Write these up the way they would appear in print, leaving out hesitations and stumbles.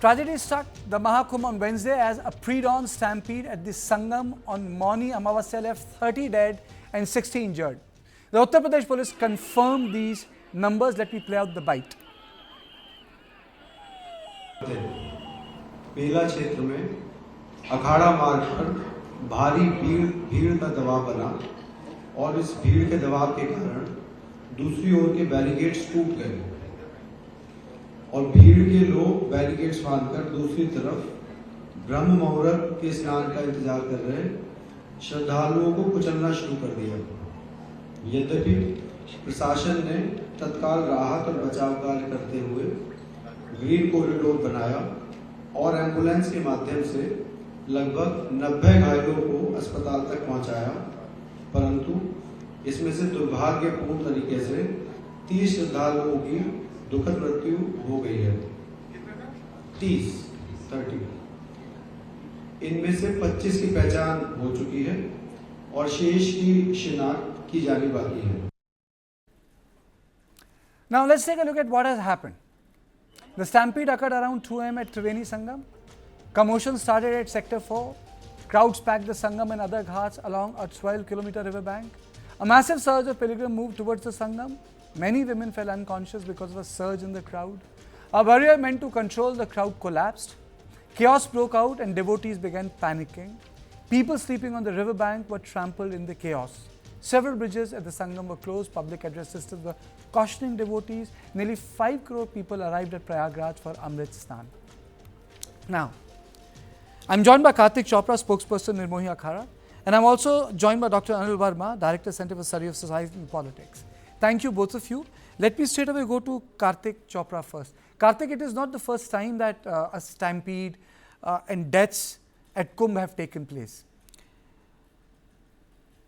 Tragedy struck the Maha Kumbh on Wednesday as a pre-dawn stampede at the Sangam on Mauni Amavasya left 30 dead and 60 injured. The Uttar Pradesh police confirmed these numbers. Let me play out the bite. बेला क्षेत्र में अखाड़ा मार्ग पर भारी भीड़ का दबाव बना और इस भीड़ के दबाव के कारण दूसरी ओर के बैरिकेड्स टूट गए और भीड़ के लोग बैरिकेड्स बांधकर दूसरी तरफ ब्रह्म मुहूर्त के स्नान का इंतजार कर रहे श्रद्धालुओं को कुचलना शुरू कर दिया। यद्यपि प्रशासन ने तत्काल राहत और बचाव कार्य करते हुए ग्रीन कॉरिडोर बनाया और एम्बुलेंस के माध्यम से लगभग 90 घायलों को अस्पताल तक पहुंचाया, परंतु इसमें से दुर्भाग्यपूर्ण तरीके से 30 श्रद्धालुओं की दुखद मृत्यु हो गई है। 30 इनमें से 25 की पहचान हो चुकी है और शेष की शिनाख्त की जानी बाकी है। Now let's take a look at what has happened. The stampede occurred around 2 am at Triveni Sangam. Commotion started at Sector 4. Crowds packed the Sangam and other ghats along a 12-kilometer river bank. A massive surge of pilgrims moved towards the Sangam. Many women fell unconscious because of a surge in the crowd. A barrier meant to control the crowd collapsed. Chaos broke out and devotees began panicking. People sleeping on the river bank were trampled in the chaos. Several bridges at the Sangam were closed. Public address systems were cautioning devotees. Nearly 5 crore people arrived at Prayagraj for Amrit Snan. Now, I'm joined by Kartik Chopra, spokesperson Nirmohi Akhara, and I'm also joined by Dr. Anil Verma, Director, Center for Study of Society and Politics. Thank you, both of you. Let me straight away go to Kartik Chopra first. Kartik, it is not the first time that a stampede and deaths at Kumbh have taken place.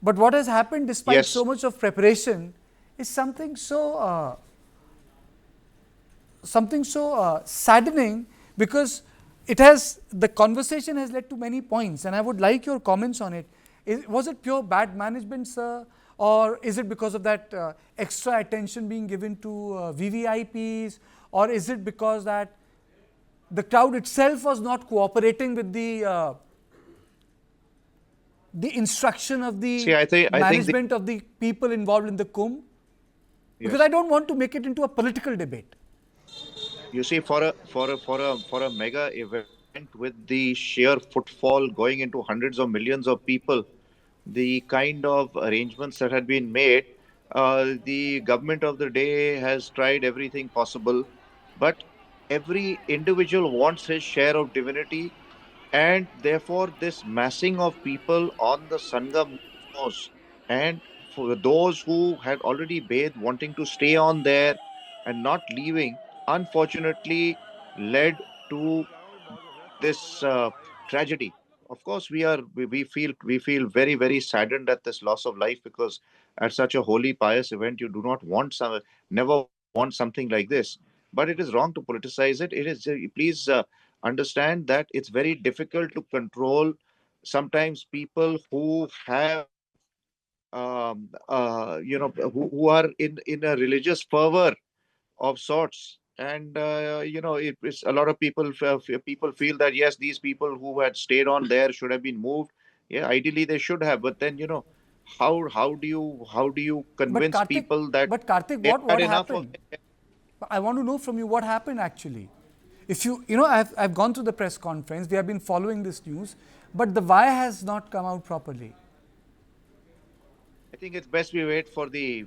But what has happened despite so much of preparation is something so saddening, because the conversation has led to many points, and I would like your comments on it. Was it pure bad management, sir? Or is it because of that extra attention being given to VVIPs? Or is it because that the crowd itself was not cooperating with the instruction of the management of the people involved in the Kumbh? Because I don't want to make it into a political debate. You see, for a mega event with the sheer footfall going into hundreds of millions of people, the kind of arrangements that had been made, the government of the day has tried everything possible, but every individual wants his share of divinity, and therefore this massing of people on the Sangam knows, and for those who had already bathed wanting to stay on there and not leaving, unfortunately led to this tragedy. Of course, we feel very, very saddened at this loss of life, because at such a holy, pious event, you do not want never want something like this. But it is wrong to politicize it. It is please understand that it's very difficult to control sometimes people who have who are in a religious fervor of sorts. And it's a lot of people feel that yes, these people who had stayed on there should have been moved. Yeah, ideally they should have, but then how do you convince people that? But Kartik, what happened? I want to know from you what happened actually. If I've gone through the press conference, we have been following this news, but the why has not come out properly. I think it's best we wait for the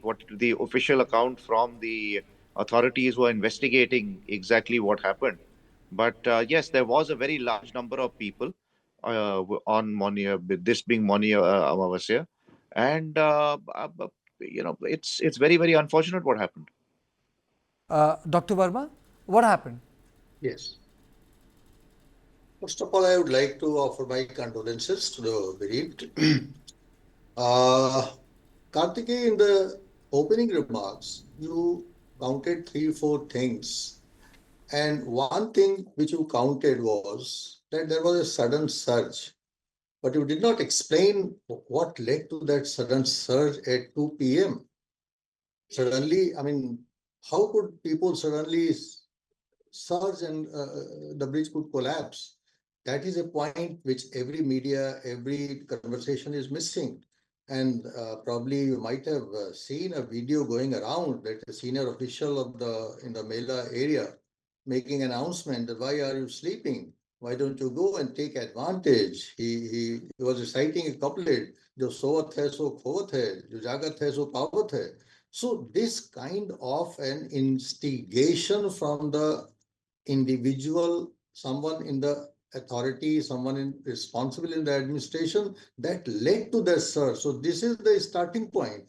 official account from the authorities who are investigating exactly what happened. But yes, there was a very large number of people on this being Mauni Amavasya, and it's very, very unfortunate what happened. Dr. Verma, what happened? Yes. First of all, I would like to offer my condolences to the bereaved. Kartikeya, in the opening remarks, you counted 3-4 things. And one thing which you counted was that there was a sudden surge. But you did not explain what led to that sudden surge at 2 p.m. Suddenly, I mean, how could people suddenly surge and the bridge could collapse. That is a point which every media, every conversation is missing. And probably you might have seen a video going around that a senior official of the in the Mela area making announcement that why are you sleeping? Why don't you go and take advantage? He was reciting a couplet, जो सोवत है सो खोवत है, जो जागत है सो पावत है. So this kind of an instigation from the individual, someone in the authority, responsible in the administration, that led to the surge. So this is the starting point.